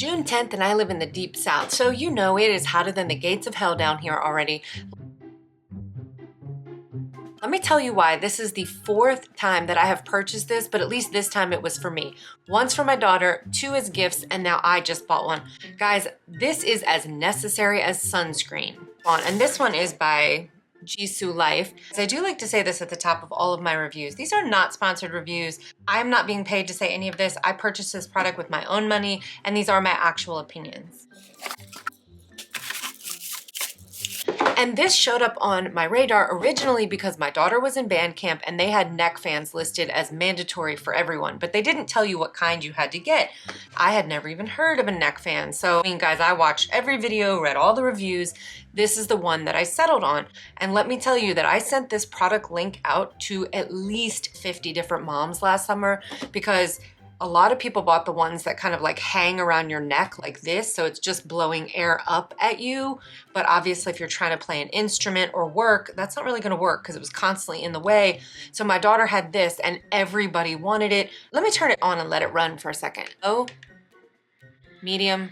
June 10th and I live in the deep south, so you know it is hotter than the gates of hell down here already. Let me tell you why. This is the 4th time that I have purchased this, but at least this time it was for me. Once for my daughter, 2 as gifts, and now I just bought one. Guys, this is as necessary as sunscreen. And this one is by Jisulife. I do like to say this at the top of all of my reviews. These are not sponsored reviews. I'm not being paid to say any of this. I purchased this product with my own money, and these are my actual opinions. And this showed up on my radar originally because my daughter was in band camp and they had neck fans listed as mandatory for everyone, but they didn't tell you what kind you had to get. I had never even heard of a neck fan. So, I mean, guys, I watched every video, read all the reviews. This is the one that I settled on. And let me tell you that I sent this product link out to at least 50 different moms last summer because a lot of people bought the ones that kind of like hang around your neck like this, so it's just blowing air up at you. But obviously if you're trying to play an instrument or work, that's not really gonna work because it was constantly in the way. So my daughter had this and everybody wanted it. Let me turn it on and let it run for a second. Low, medium,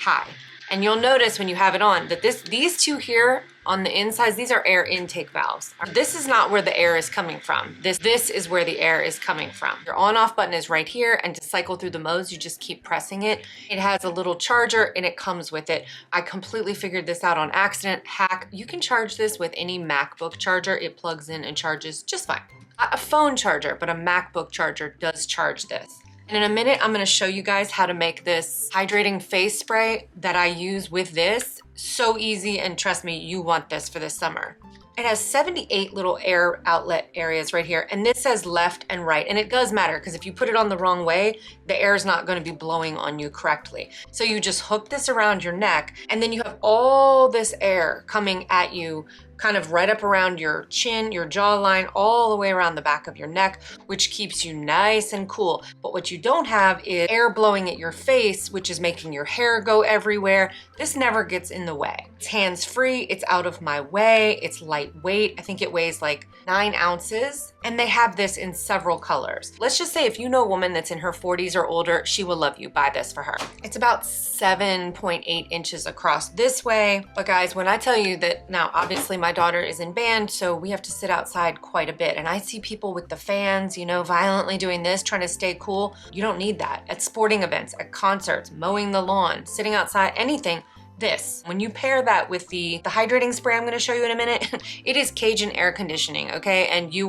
high. And you'll notice when you have it on that these two here on the insides, these are air intake valves. This is not where the air is coming from. This is where the air is coming from. Your on-off button is right here, and to cycle through the modes, you just keep pressing it. It has a little charger and it comes with it. I completely figured this out on accident. Hack, you can charge this with any MacBook charger. It plugs in and charges just fine. Not a phone charger, but a MacBook charger does charge this. And in a minute, I'm gonna show you guys how to make this hydrating face spray that I use with this. So easy, and trust me, you want this for this summer. It has 78 little air outlet areas right here, and this says left and right, and it does matter because if you put it on the wrong way, the air is not gonna be blowing on you correctly. So you just hook this around your neck, and then you have all this air coming at you kind of right up around your chin, your jawline, all the way around the back of your neck, which keeps you nice and cool. But what you don't have is air blowing at your face, which is making your hair go everywhere. This never gets in the way. It's hands-free, it's out of my way, it's lightweight. I think it weighs like 9 ounces, and they have this in several colors. Let's just say if you know a woman that's in her 40s or older, she will love you. Buy this for her. It's about 7.8 inches across this way. But guys, when I tell you that, now obviously my daughter is in band, so we have to sit outside quite a bit. And I see people with the fans, you know, violently doing this, trying to stay cool. You don't need that. At sporting events, at concerts, mowing the lawn, sitting outside, anything. This, when you pair that with the hydrating spray I'm gonna show you in a minute, it is Cajun air conditioning, okay? And you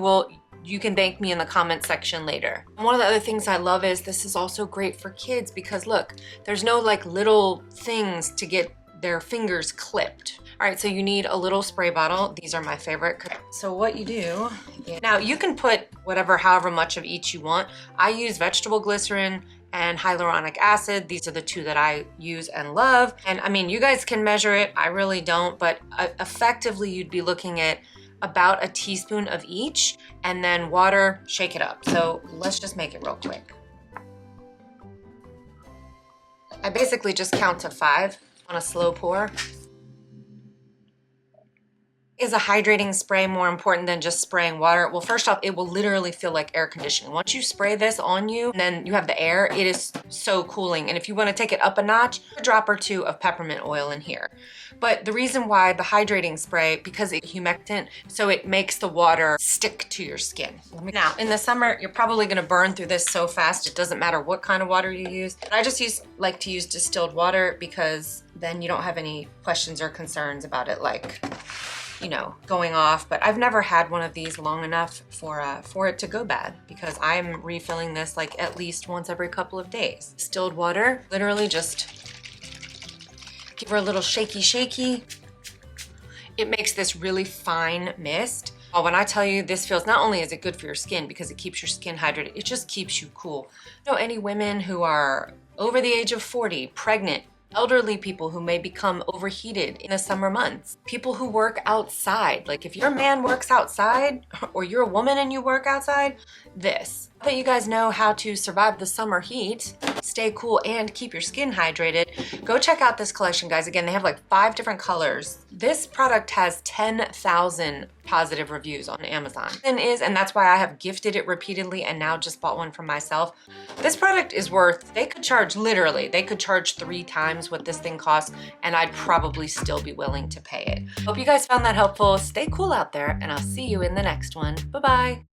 can thank me in the comment section later. And one of the other things I love is this is also great for kids because look, there's no like little things to get their fingers clipped. All right, so you need a little spray bottle. These are my favorite. So what you do, now you can put however much of each you want. I use vegetable glycerin and hyaluronic acid. These are the 2 that I use and love. And I mean, you guys can measure it. I really don't, but effectively you'd be looking at about a teaspoon of each, and then water, shake it up. So let's just make it real quick. I basically just count to 5 on a slow pour. Is a hydrating spray more important than just spraying water? Well, first off, it will literally feel like air conditioning. Once you spray this on you, and then you have the air, it is so cooling. And if you wanna take it up a notch, a drop or 2 of peppermint oil in here. But the reason why the hydrating spray, because it's humectant, so it makes the water stick to your skin. Now, in the summer, you're probably gonna burn through this so fast, it doesn't matter what kind of water you use. I just like to use distilled water because then you don't have any questions or concerns about it, like, you know, going off. But I've never had one of these long enough for it to go bad because I'm refilling this like at least once every couple of days. Distilled water, literally just give her a little shaky. It makes this really fine mist. Oh, when I tell you this feels, not only is it good for your skin because it keeps your skin hydrated, it just keeps you cool. You know, any women who are over the age of 40, pregnant, elderly people who may become overheated in the summer months, people who work outside. Like if your man works outside or you're a woman and you work outside, this. Now that you guys know how to survive the summer heat, stay cool, and keep your skin hydrated, go check out this collection, guys. Again, they have like 5 different colors. This product has 10,000 positive reviews on Amazon. And that's why I have gifted it repeatedly and now just bought one for myself. This product is worth, they could charge 3 times what this thing costs, and I'd probably still be willing to pay it. Hope you guys found that helpful. Stay cool out there, and I'll see you in the next one. Bye-bye.